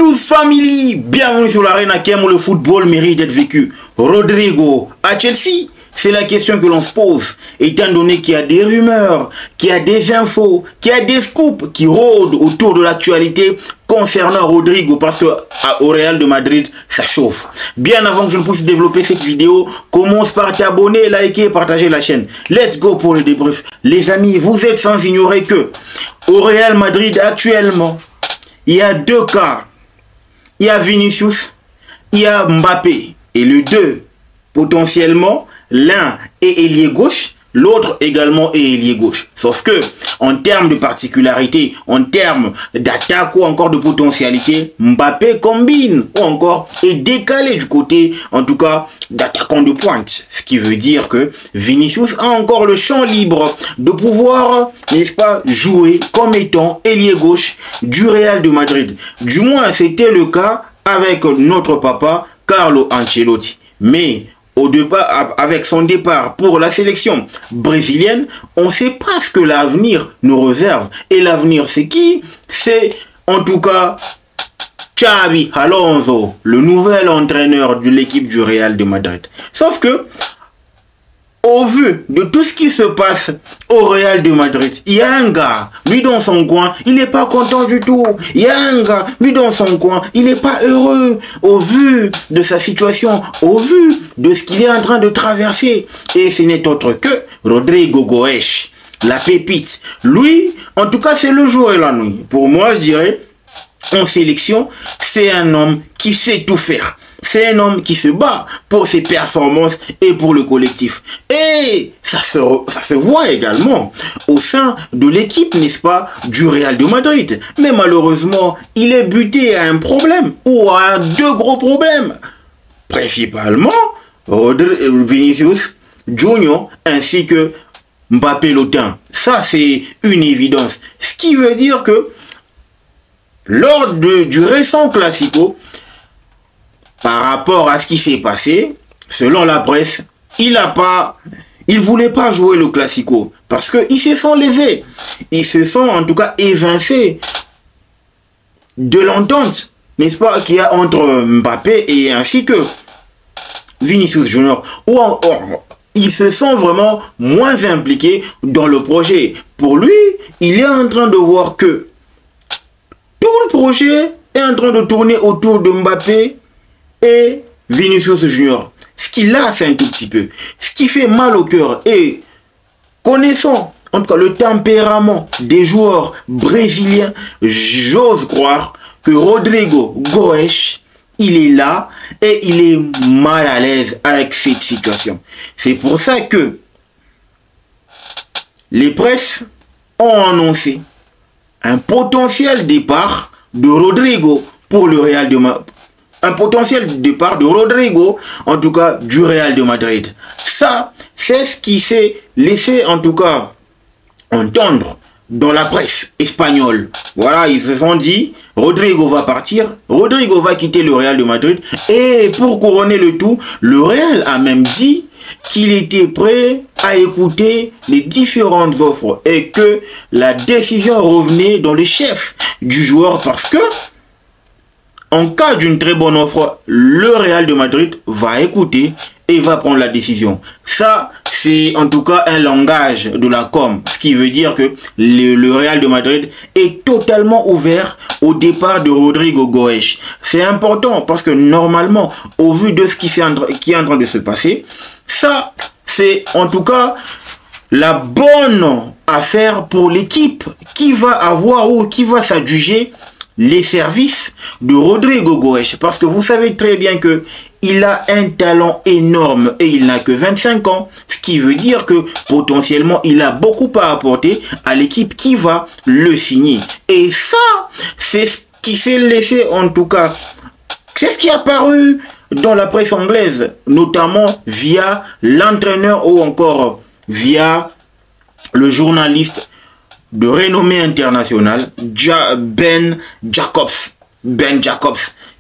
Blues Family, bienvenue sur l'arène à Kem où le football mérite d'être vécu. Rodrigo à Chelsea, c'est la question que l'on se pose, étant donné qu'il y a des rumeurs, qu'il y a des infos, qu'il y a des scoops qui rôdent autour de l'actualité concernant Rodrigo, parce que au Real de Madrid, ça chauffe. Bien avant que je ne puisse développer cette vidéo, commence par t'abonner, liker et partager la chaîne. Let's go pour le débrief. Les amis, vous êtes sans ignorer que au Real Madrid actuellement, il y a deux cas. Il y a Vinicius, il y a Mbappé. Et les deux, potentiellement, l'un est ailier gauche, l'autre également est ailier gauche. Sauf que, en termes de particularité, en termes d'attaque ou encore de potentialité, Mbappé combine ou encore est décalé du côté, en tout cas, d'attaquant de pointe. Ce qui veut dire que Vinicius a encore le champ libre de pouvoir, n'est-ce pas, jouer comme étant ailier gauche du Real de Madrid. Du moins, c'était le cas avec notre papa Carlo Ancelotti. Mais au départ, avec son départ pour la sélection brésilienne, on ne sait pas ce que l'avenir nous réserve. Et l'avenir, c'est qui? C'est en tout cas Xabi Alonso, le nouvel entraîneur de l'équipe du Real de Madrid. Sauf que, au vu de tout ce qui se passe au Real de Madrid, il y a un gars, lui dans son coin, il n'est pas content du tout. Il y a un gars, lui dans son coin, il n'est pas heureux au vu de sa situation, au vu de ce qu'il est en train de traverser. Et ce n'est autre que Rodrigo Goes, la pépite. Lui, en tout cas, c'est le jour et la nuit. Pour moi, je dirais, en sélection, c'est un homme qui sait tout faire. C'est un homme qui se bat pour ses performances et pour le collectif. Et ça se voit également au sein de l'équipe, n'est-ce pas, du Real de Madrid. Mais malheureusement, il est buté à un problème ou à deux gros problèmes. Principalement, Vinicius Junior ainsi que Mbappé Lotin. Ça, c'est une évidence. Ce qui veut dire que lors du récent Classico, par rapport à ce qui s'est passé, selon la presse, il voulait pas jouer le Classico parce qu'ils se sont lésés. Ils se sont en tout cas évincés de l'entente, n'est-ce pas, qu'il y a entre Mbappé et ainsi que Vinicius Junior. Ils se sont vraiment moins impliqués dans le projet. Pour lui, il est en train de voir que tout le projet est en train de tourner autour de Mbappé et Vinicius Junior. Ce qui lasse un tout petit peu, ce qui fait mal au cœur. Et connaissant en tout cas le tempérament des joueurs brésiliens, j'ose croire que Rodrigo Goes, il est là et il est mal à l'aise avec cette situation. C'est pour ça que les presses ont annoncé un potentiel départ de Rodrigo pour le Real de Madrid. Un potentiel départ de Rodrigo, en tout cas du Real de Madrid. Ça, c'est ce qui s'est laissé en tout cas entendre dans la presse espagnole. Voilà, ils se sont dit, Rodrigo va partir, Rodrigo va quitter le Real de Madrid. Et pour couronner le tout, le Real a même dit qu'il était prêt à écouter les différentes offres et que la décision revenait dans les chefs du joueur parce que en cas d'une très bonne offre, le Real de Madrid va écouter et va prendre la décision. Ça, c'est en tout cas un langage de la com. Ce qui veut dire que le Real de Madrid est totalement ouvert au départ de Rodrigo Goes. C'est important parce que normalement, au vu de ce qui est en train de se passer, ça, c'est en tout cas la bonne affaire pour l'équipe qui va avoir ou qui va s'adjuger les services de Rodrigo Goes, parce que vous savez très bien que il a un talent énorme et il n'a que 25 ans, ce qui veut dire que potentiellement il a beaucoup à apporter à l'équipe qui va le signer. Et ça, c'est ce qui s'est laissé en tout cas, c'est ce qui est apparu dans la presse anglaise, notamment via l'entraîneur ou encore via le journaliste de renommée internationale, Ben Jacobs,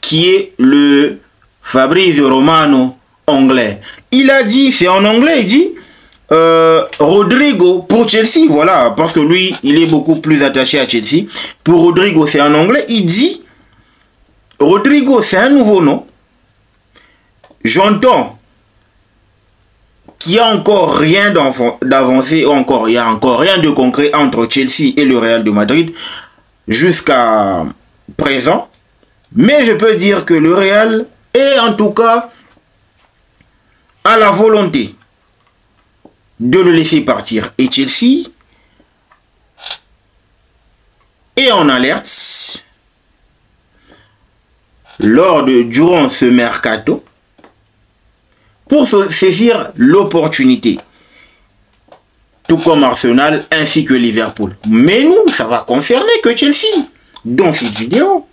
qui est le Fabrizio Romano anglais. Il a dit, c'est en anglais, il dit, Rodrigo pour Chelsea, voilà, parce que lui, il est beaucoup plus attaché à Chelsea. Pour Rodrigo, c'est en anglais, il dit Rodrigo, c'est un nouveau nom. J'entends qu'il n'y a encore rien d'avancé, il n'y a encore rien de concret entre Chelsea et le Real de Madrid jusqu'à présent. Mais je peux dire que le Real est en tout cas à la volonté de le laisser partir. Et Chelsea est en alerte durant ce mercato pour saisir l'opportunité. Tout comme Arsenal ainsi que Liverpool. Mais nous, ça va concerner que Chelsea. Dans cette vidéo,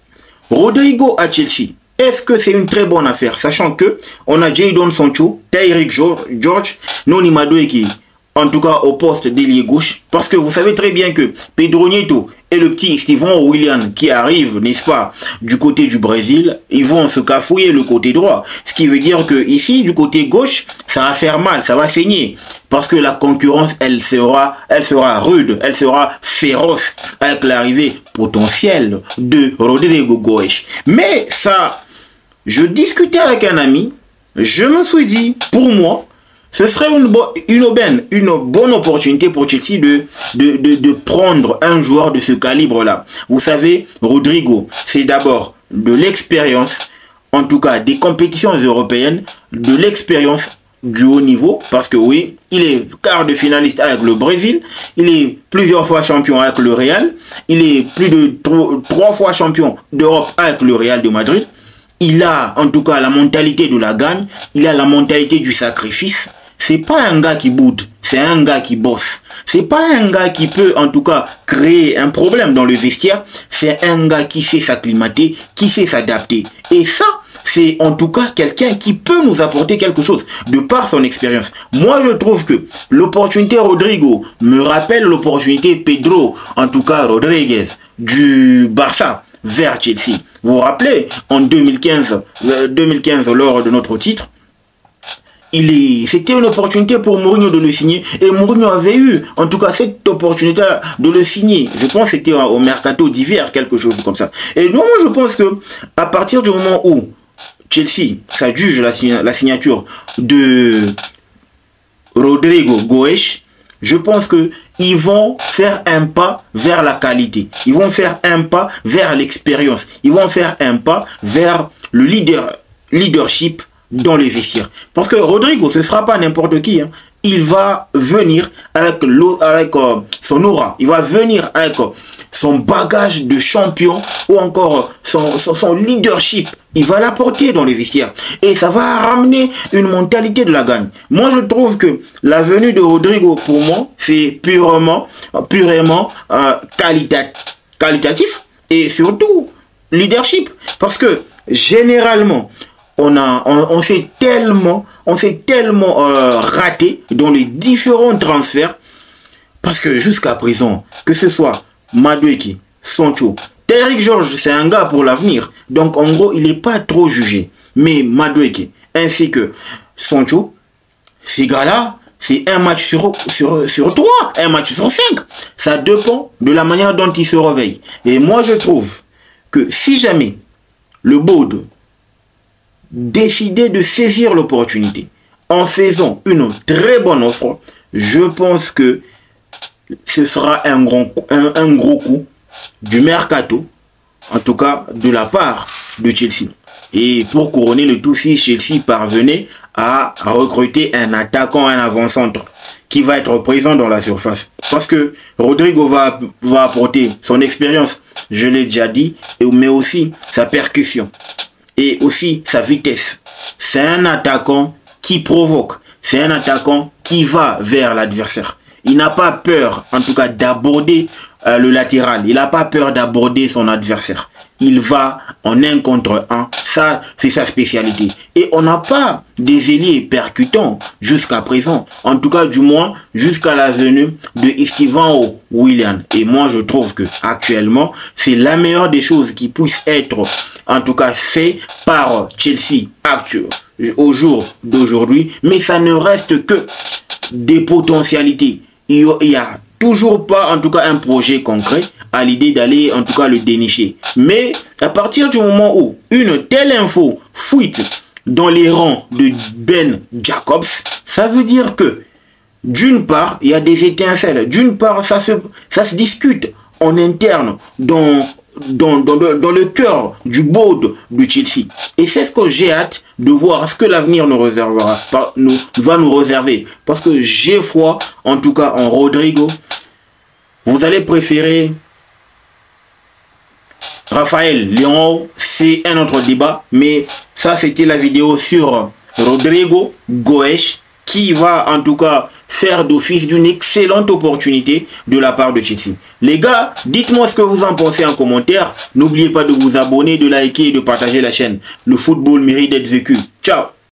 Rodrigo à Chelsea. Est-ce que c'est une très bonne affaire? Sachant que on a Jadon Sancho, Tyreek George, Noni Madueke, en tout cas au poste d'ailier gauche. Parce que vous savez très bien que Pedro Neto et le petit Steven Willian qui arrivent, n'est-ce pas, du côté du Brésil, ils vont se cafouiller le côté droit. Ce qui veut dire que ici, du côté gauche, ça va faire mal, ça va saigner. Parce que la concurrence, elle sera rude, elle sera féroce avec l'arrivée potentielle de Rodrigo Goes. Mais ça, je discutais avec un ami, je me suis dit, pour moi, ce serait une bonne opportunité pour Chelsea de prendre un joueur de ce calibre-là. Vous savez, Rodrigo, c'est d'abord de l'expérience, en tout cas des compétitions européennes, de l'expérience du haut niveau, parce que oui, il est quart de finaliste avec le Brésil, il est plusieurs fois champion avec le Real, il est plus de 3 fois champion d'Europe avec le Real de Madrid. Il a en tout cas la mentalité de la gagne, il a la mentalité du sacrifice. C'est pas un gars qui boude, c'est un gars qui bosse. C'est pas un gars qui peut en tout cas créer un problème dans le vestiaire. C'est un gars qui sait s'acclimater, qui sait s'adapter. Et ça, c'est en tout cas quelqu'un qui peut nous apporter quelque chose de par son expérience. Moi, je trouve que l'opportunité Rodrigo me rappelle l'opportunité Pedro, en tout cas Rodriguez, du Barça vers Chelsea. Vous vous rappelez, en 2015 lors de notre titre, c'était une opportunité pour Mourinho de le signer et Mourinho avait eu en tout cas cette opportunité de le signer. Je pense que c'était au mercato d'hiver, quelque chose comme ça. Et moi je pense que à partir du moment où Chelsea s'adjuge la signature de Rodrigo Goes, je pense que ils vont faire un pas vers la qualité. Ils vont faire un pas vers l'expérience. Ils vont faire un pas vers le leadership dans les vestiaires. Parce que Rodrigo, ce ne sera pas n'importe qui. Hein. Il va venir avec son aura. Il va venir avec son bagage de champion ou encore son leadership. Il va l'apporter dans les vestiaires. Et ça va ramener une mentalité de la gagne. Moi, je trouve que la venue de Rodrigo, pour moi, c'est purement qualitatif et surtout leadership. Parce que généralement, on s'est tellement raté dans les différents transferts parce que jusqu'à présent, que ce soit Madueke, Sancho, Tyreek George, c'est un gars pour l'avenir. Donc en gros, il n'est pas trop jugé. Mais Madueke ainsi que Sancho, ces gars-là, c'est un match sur 3, un match sur 5. Ça dépend de la manière dont ils se réveillent. Et moi, je trouve que si jamais le Board décider de saisir l'opportunité en faisant une très bonne offre, je pense que ce sera un gros coup du mercato, en tout cas de la part de Chelsea. Et pour couronner le tout, si Chelsea parvenait à recruter un attaquant, un avant-centre qui va être présent dans la surface. Parce que Rodrigo va apporter son expérience, je l'ai déjà dit, mais aussi sa percussion. Et aussi sa vitesse. C'est un attaquant qui provoque. C'est un attaquant qui va vers l'adversaire. Il n'a pas peur, en tout cas, d'aborder le latéral. Il n'a pas peur d'aborder son adversaire. Il va en 1 contre 1. Ça, c'est sa spécialité. Et on n'a pas des ailiers percutants jusqu'à présent. En tout cas, du moins, jusqu'à la venue de Steven Willian. Et moi, je trouve que actuellement, c'est la meilleure des choses qui puisse être, en tout cas, fait par Chelsea au jour d'aujourd'hui. Mais ça ne reste que des potentialités. Il y a toujours pas, en tout cas, un projet concret à l'idée d'aller en tout cas le dénicher. Mais à partir du moment où une telle info fuite dans les rangs de Ben Jacobs, ça veut dire que d'une part, il y a des étincelles. D'une part, ça se discute en interne dans le cœur du board du Chelsea. Et c'est ce que j'ai hâte de voir, ce que l'avenir nous va nous réserver. Parce que j'ai foi, en tout cas en Rodrigo. Vous allez préférer Raphaël Leão, c'est un autre débat. Mais ça, c'était la vidéo sur Rodrigo Goes, qui va en tout cas faire d'office d'une excellente opportunité de la part de Chelsea. Les gars, dites-moi ce que vous en pensez en commentaire. N'oubliez pas de vous abonner, de liker et de partager la chaîne. Le football mérite d'être vécu. Ciao!